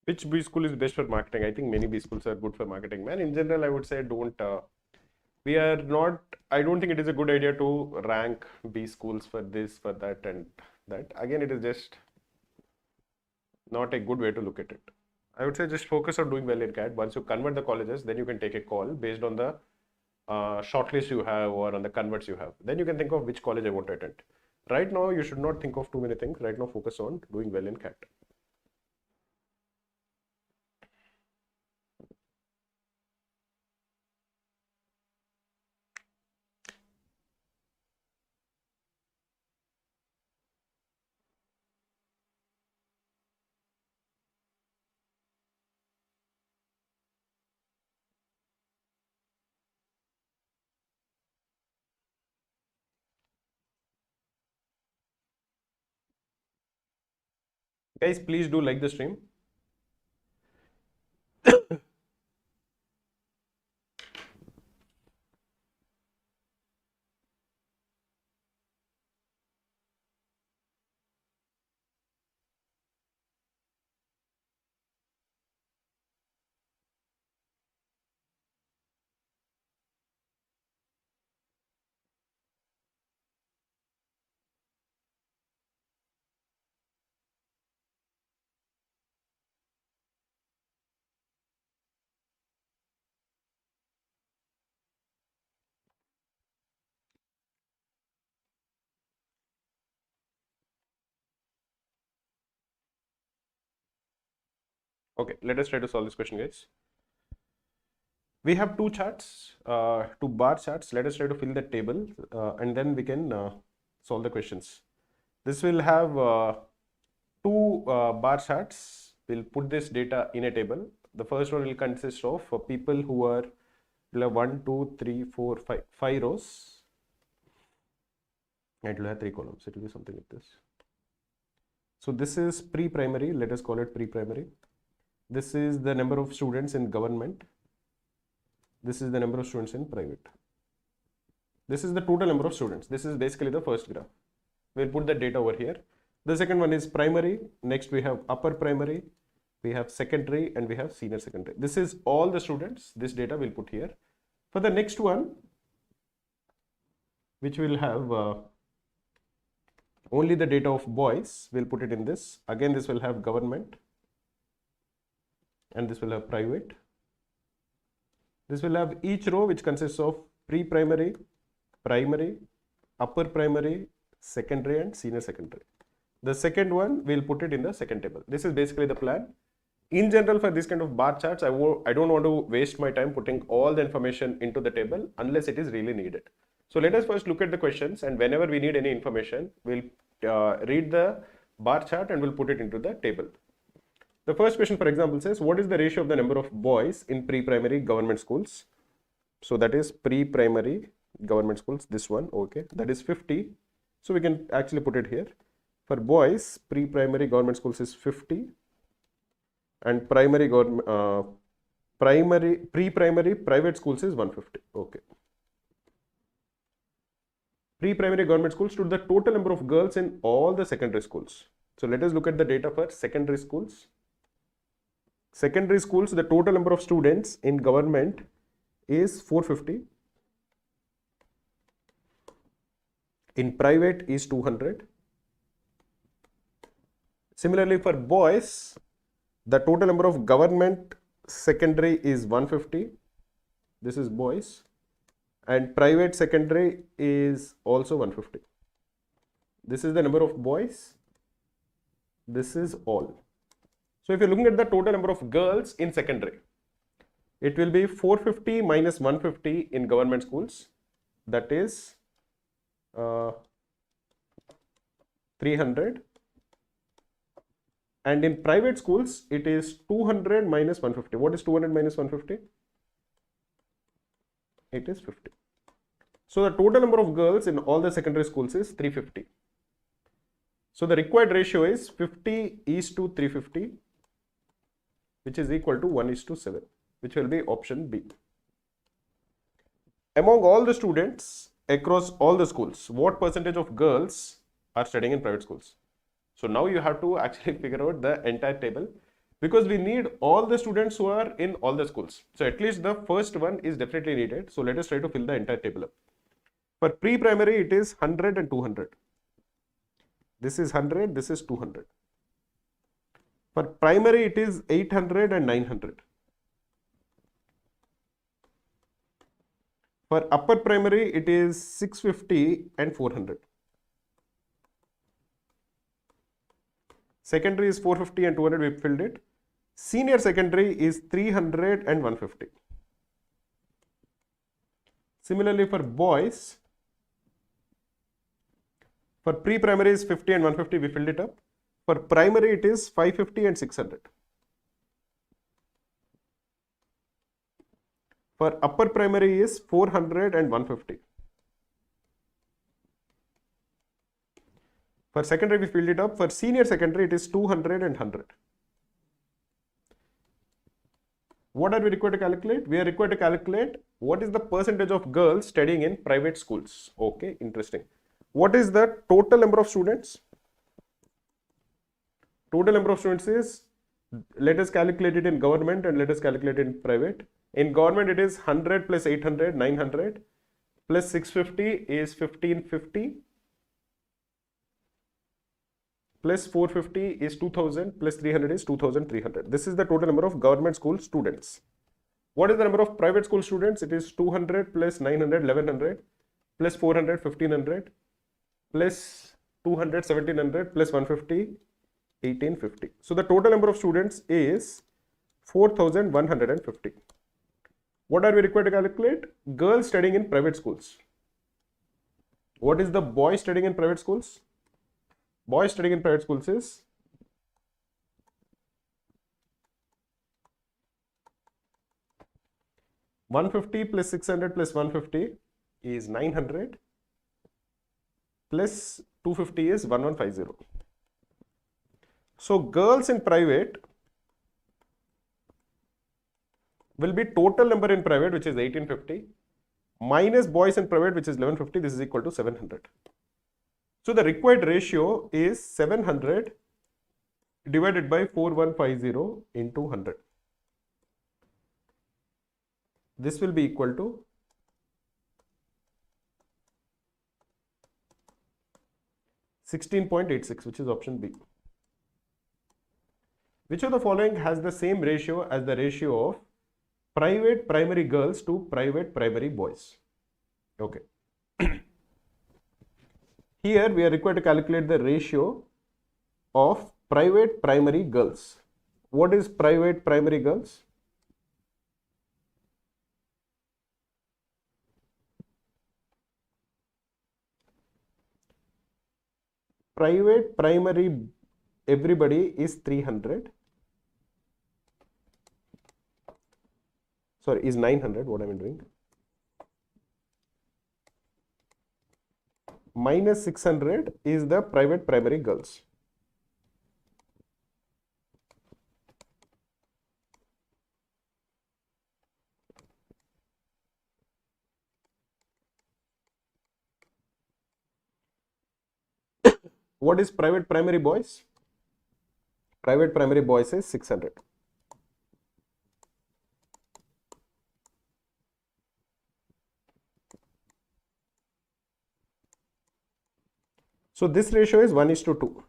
Which B school is best for marketing? I think many B schools are good for marketing, man. In general, I would say don't. We are not. I don't think it is a good idea to rank B schools for this, for that, and that. Again, it is just not a good way to look at it. I would say just focus on doing well in CAT. Once you convert the colleges, then you can take a call based on the shortlist you have or on the converts you have. Then you can think of which college I want to attend. Right now, you should not think of too many things. Right now, focus on doing well in CAT. Guys, please do like the stream. Okay, let us try to solve this question, guys. We have two charts, two bar charts. Let us try to fill the table and then we can solve the questions. This will have two bar charts. We'll put this data in a table. The first one will consist of people who are 1, 2, 3, 4, 5 rows. It will have 3 columns. It will be something like this. So this is pre-primary. Let us call it pre-primary. This is the number of students in government. This is the number of students in private. This is the total number of students. This is basically the first graph. We'll put the data over here. The second one is primary. Next we have upper primary. We have secondary and we have senior secondary. This is all the students. This data we'll put here. For the next one, which will have only the data of boys, we'll put it in this. Again, this will have government and this will have private. This will have each row which consists of pre-primary, primary, upper primary, secondary and senior secondary. The second one, we'll put it in the second table. This is basically the plan. In general, for this kind of bar charts, I don't want to waste my time putting all the information into the table unless it is really needed. So let us first look at the questions, and whenever we need any information, we'll read the bar chart and we'll put it into the table. The first question, for example, says, what is the ratio of the number of boys in pre-primary government schools? So that is pre-primary government schools, this one, okay, that is 50. So we can actually put it here. For boys, pre-primary government schools is 50 and primary pre-primary private schools is 150, okay. Pre-primary government schools to the total number of girls in all the secondary schools. So let us look at the data for secondary schools. Secondary schools, the total number of students in government is 450. In private is 200. Similarly, for boys, the total number of government secondary is 150. This is boys. And private secondary is also 150. This is the number of boys. This is all. So if you're looking at the total number of girls in secondary, it will be 450 minus 150 in government schools. That is 300. And in private schools, it is 200 minus 150. What is 200 minus 150? It is 50. So the total number of girls in all the secondary schools is 350. So the required ratio is 50 is to 350, which is equal to 1 is to 7, which will be option B. Among all the students across all the schools, what percentage of girls are studying in private schools? So now you have to actually figure out the entire table. because we need all the students who are in all the schools. So at least the first one is definitely needed. So let us try to fill the entire table up. For pre-primary, it is 100 and 200. This is 100, this is 200. For primary, it is 800 and 900. For upper primary, it is 650 and 400. Secondary is 450 and 200, we filled it. Senior secondary is 300 and 150. Similarly, for boys, for pre-primary is 50 and 150, we filled it up. For primary, it is 550 and 600. For upper primary is 400 and 150. For secondary, we filled it up. For senior secondary, it is 200 and 100. What are we required to calculate? We are required to calculate what is the percentage of girls studying in private schools. Okay, interesting. What is the total number of students? Total number of students is, let us calculate it in government and let us calculate it in private. In government, it is 100 plus 800, 900, plus 650 is 1550, plus 450 is 2000, plus 300 is 2300. This is the total number of government school students. What is the number of private school students? It is 200 plus 900, 1100, plus 400, 1500, plus 200, 1700, plus 150, 1850. So the total number of students is 4150. What are we required to calculate? Girls studying in private schools. What is the boy studying in private schools? Boys studying in private schools is 150 plus 600 plus 150 is 900, plus 250 is 1150. So girls in private will be total number in private, which is 1850, minus boys in private, which is 1150. This is equal to 700. So the required ratio is 700 divided by 4150 into 100. This will be equal to 16.86, which is option B. Which of the following has the same ratio as the ratio of private primary girls to private primary boys? Okay. Here we are required to calculate the ratio of private primary girls. What is private primary girls? Private primary everybody is 300. Sorry, is 900. What am I doing? Minus 600 is the private primary girls. What is private primary boys? Private primary boys is 600. So this ratio is 1:2.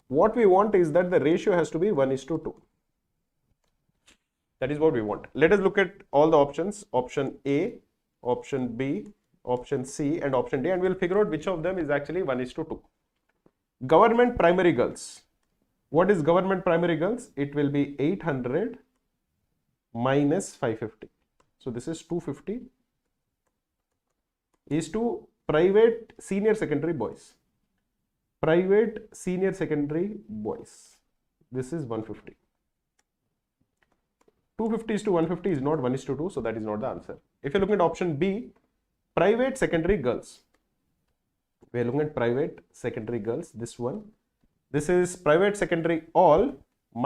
What we want is that the ratio has to be 1:2. That is what we want. Let us look at all the options. Option A, option B, option C and option D, and we'll figure out which of them is actually 1:2. Government primary girls. What is government primary girls? It will be 800 minus 550. So this is 250 is to private senior secondary boys. Private senior secondary boys. This is 150. 250 is to 150 is not 1:2, so that is not the answer. If you look at option B, private secondary girls. We are looking at private secondary girls. This one. This is private secondary all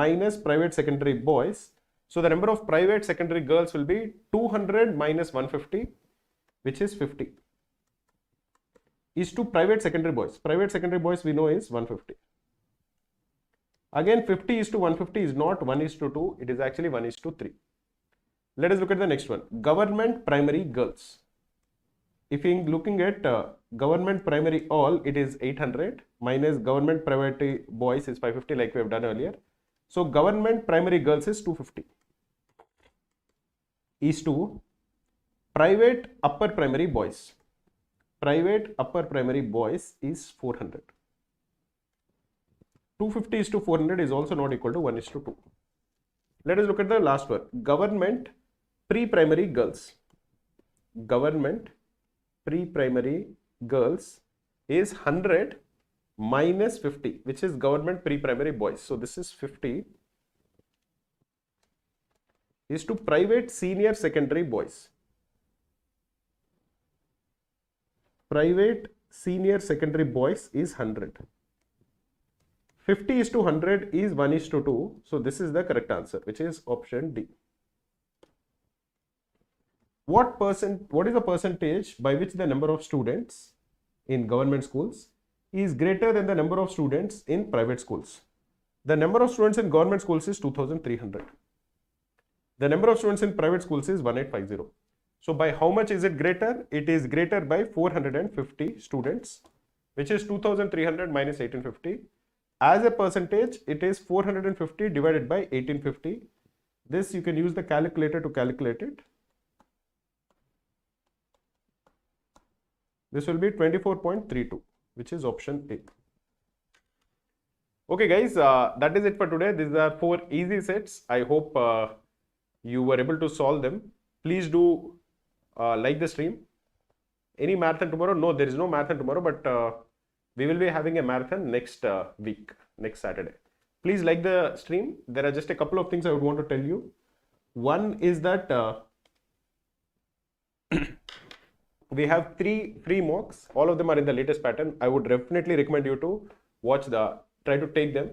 minus private secondary boys. So the number of private secondary girls will be 200 minus 150, which is 50. Is to private secondary boys. Private secondary boys we know is 150. Again, 50 is to 150 is not 1 is to 2, it is actually 1 is to 3. Let us look at the next one. Government primary girls. If you are looking at government primary all, it is 800 minus government private boys is 550 like we have done earlier. So government primary girls is 250 is to private upper primary boys. Private upper primary boys is 400. 250 is to 400 is also not equal to 1 is to 2. Let us look at the last one. Government pre-primary girls. Government pre-primary girls is 100 minus 50, which is government pre-primary boys. So this is 50 is to private senior secondary boys. Private senior secondary boys is 100. 50 is to 100 is 1 is to 2. So this is the correct answer, which is option D. What is the percentage by which the number of students in government schools is greater than the number of students in private schools? The number of students in government schools is 2300. The number of students in private schools is 1850. So by how much is it greater? It is greater by 450 students, which is 2300 minus 1850. As a percentage, it is 450 divided by 1850. This you can use the calculator to calculate it. This will be 24.32, which is option A. Okay guys, that is it for today. These are 4 easy sets. I hope you were able to solve them. Please do like the stream. Any marathon tomorrow? No, there is no marathon tomorrow, but we will be having a marathon next week, next Saturday. Please like the stream. There are just a couple of things I would want to tell you. One is that we have 3 free mocks. All of them are in the latest pattern. I would definitely recommend you to try to take them.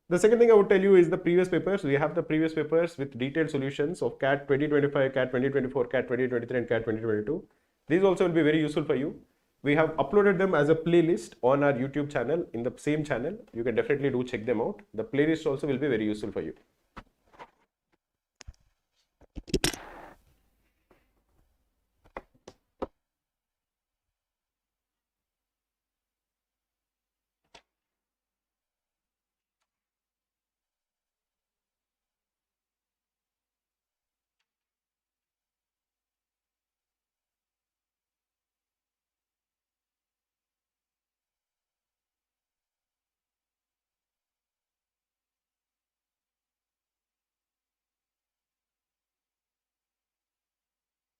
The second thing I would tell you is the previous papers. We have the previous papers with detailed solutions of CAT 2025, CAT 2024, CAT 2023 and CAT 2022. These also will be very useful for you. We have uploaded them as a playlist on our YouTube channel, in the same channel. You can definitely do check them out. The playlist also will be very useful for you.